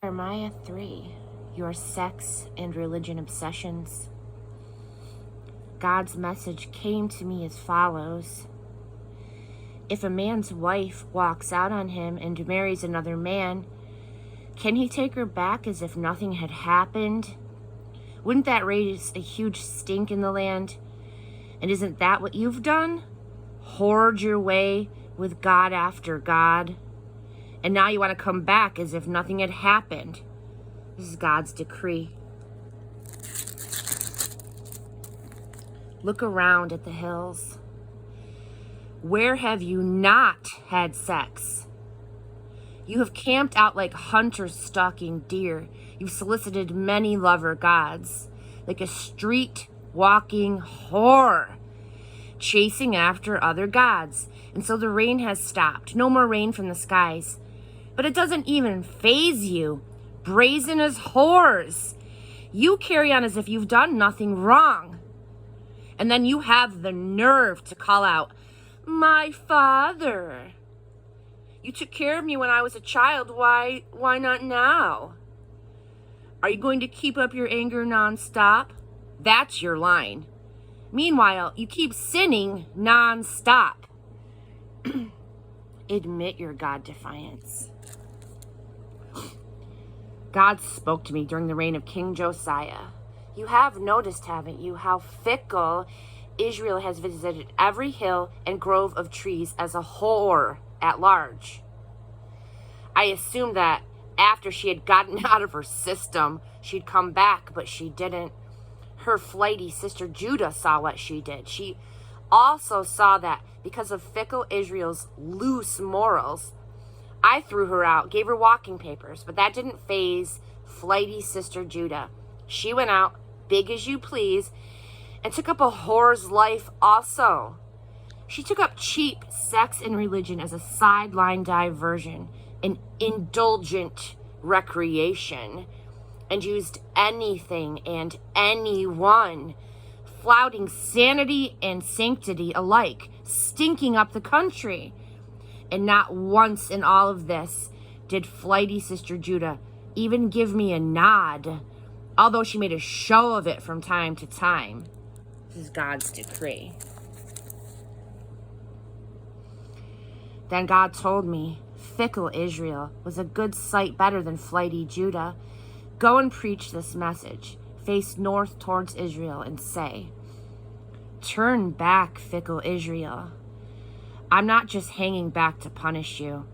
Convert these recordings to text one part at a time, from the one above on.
Jeremiah 3, your sex and religion obsessions. God's message came to me as follows. If a man's wife walks out on him and marries another man, can he take her back as if nothing had happened? Wouldn't that raise a huge stink in the land? And isn't that what you've done? Hoard your way with God after God. And now you want to come back as if nothing had happened. This is God's decree. Look around at the hills. Where have you not had sex? You have camped out like hunters stalking deer. You've solicited many lover gods, like a street-walking whore, chasing after other gods. And so the rain has stopped. No more rain from the skies. But it doesn't even faze you. Brazen as whores. You carry on as if you've done nothing wrong. And then you have the nerve to call out, "My father. You took care of me when I was a child. Why not now? Are you going to keep up your anger nonstop?" That's your line. Meanwhile, you keep sinning nonstop. Admit your God defiance. God spoke to me during the reign of King Josiah. You have noticed, haven't you, how fickle Israel has visited every hill and grove of trees as a whore at large. I assumed that after she had gotten out of her system, she'd come back, but she didn't. Her flighty sister Judah saw what she did. She also saw that because of fickle Israel's loose morals, I threw her out, gave her walking papers, but that didn't faze flighty sister Judah. She went out, big as you please, and took up a whore's life also. She took up cheap sex and religion as a sideline diversion, an indulgent recreation, and used anything and anyone, flouting sanity and sanctity alike, stinking up the country. And not once in all of this did flighty sister Judah even give me a nod, although she made a show of it from time to time. This is God's decree. Then God told me, fickle Israel was a good sight better than flighty Judah. Go and preach this message. Face north towards Israel and say, turn back, fickle Israel. I'm not just hanging back to punish you.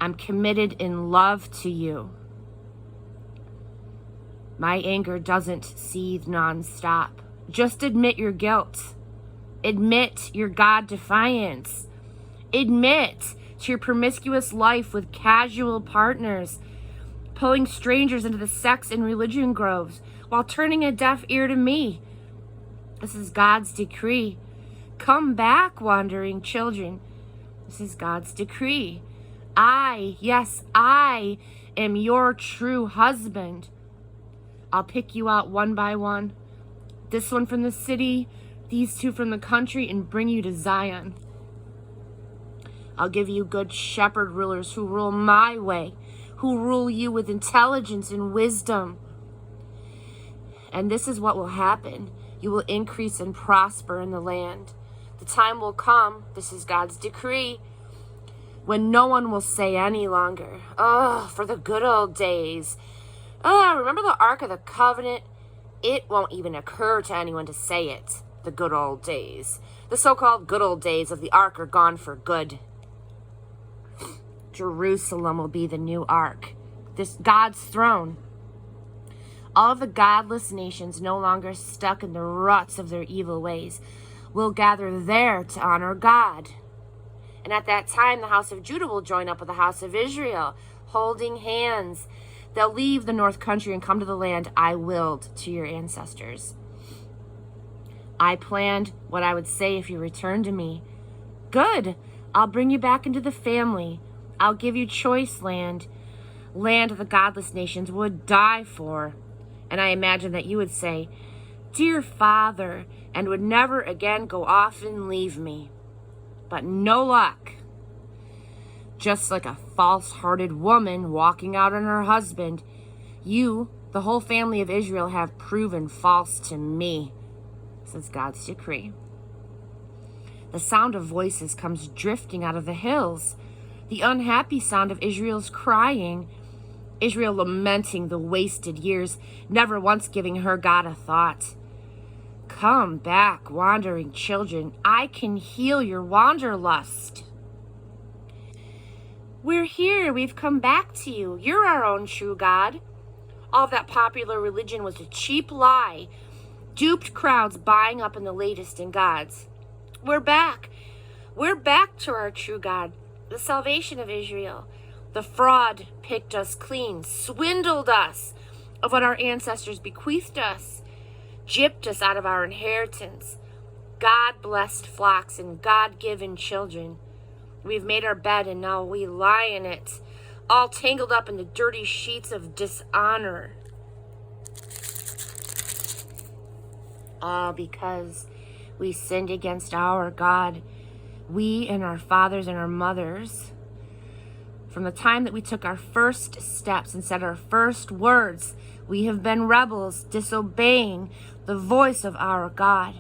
I'm committed in love to you. My anger doesn't seethe nonstop. Just admit your guilt. Admit your God defiance. Admit to your promiscuous life with casual partners, pulling strangers into the sex and religion groves while turning a deaf ear to me. This is God's decree. Come back, wandering children. This is God's decree. Yes, I am your true husband. I'll pick you out one by one. This one from the city, these two from the country, and bring you to Zion. I'll give you good shepherd rulers who rule my way, who rule you with intelligence and wisdom. And this is what will happen. You will increase and prosper in the land. The time will come, this is God's decree, when no one will say any longer, "Oh, for the good old days. Oh, remember the Ark of the Covenant?" It won't even occur to anyone to say it. The good old days. The so-called good old days of the Ark are gone for good. Jerusalem will be the new Ark. This God's throne. All of the godless nations no longer stuck in the ruts of their evil ways will gather there to honor God. And at that time, the house of Judah will join up with the house of Israel, holding hands. They'll leave the north country and come to the land I willed to your ancestors. I planned what I would say if you returned to me. Good. I'll bring you back into the family. I'll give you choice land the godless nations would die for. And I imagine that you would say, "Dear Father," and would never again go off and leave me. But no luck. just like a false-hearted woman walking out on her husband. You, the whole family of Israel, have proven false to me, says God's decree. The sound of voices comes drifting out of the hills, the unhappy sound of Israel's crying, Israel lamenting the wasted years, never once giving her God a thought. Come back, wandering children. I can heal your wanderlust. We're here. We've come back to you. You're our own true God. All of that popular religion was a cheap lie. Duped crowds buying up in the latest in gods. We're back. We're back to our true God, the salvation of Israel. The fraud picked us clean, swindled us of what our ancestors bequeathed us, gypped us out of our inheritance. God-blessed flocks and God-given children. We've made our bed and now we lie in it, all tangled up in the dirty sheets of dishonor. All because we sinned against our God, we and our fathers and our mothers. From the time that we took our first steps and said our first words, we have been rebels, disobeying the voice of our God.